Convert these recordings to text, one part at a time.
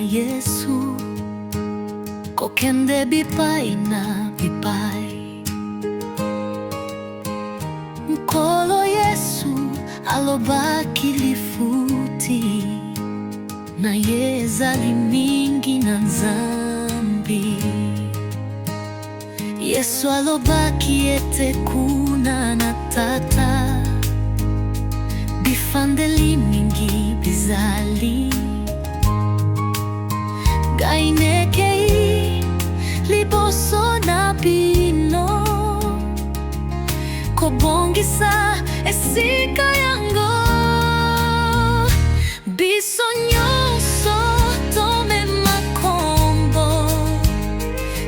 Yesu kokende bipai na bipai mkolo Yesu alobaki lifuti na yezali mingi na nzambi. Yesu alobaki ete kuna na tata bifandeli mingi bizali gainekei liboso na bino kobongisa esika yango biso nyonso tomema kombo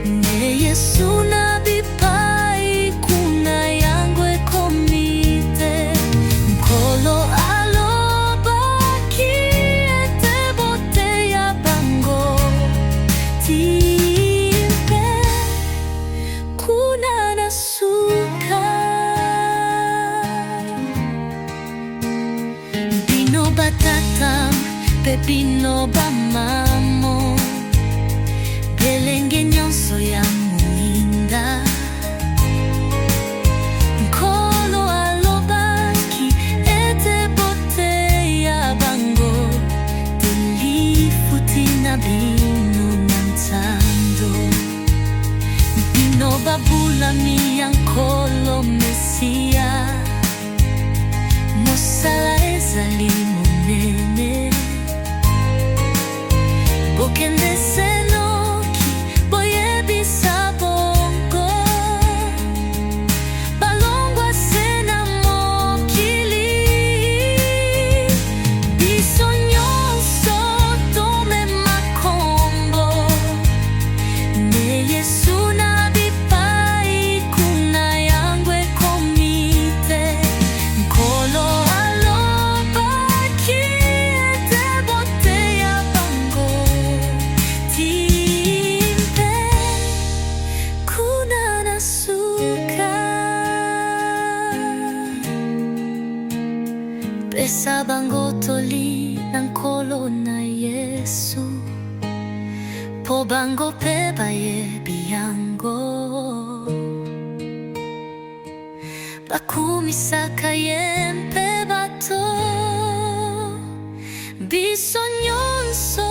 ne Yesu na bipai kuna yango ekomite mkolo alobaki ete bote ya bango timpe kuna na suka bino batata pe bino bamamo belenge nyonso ya muinda nkolo alobaki ete bote ya bango delifuti na bino na ntando bino babulami ya nkolo Mesia mosala ezali monene bokende senoki boyebisa bongo balongwa se na mokili biso nyonso tomema kombo ne Yesu na bipai kuna yango ekomite nkolo alobaki ete bote ya bango timpe kuna na suka pesa bango toli na nkolo na Yesu po bango pe bayebi yango bakumisaka ye mpe bato biso nyonso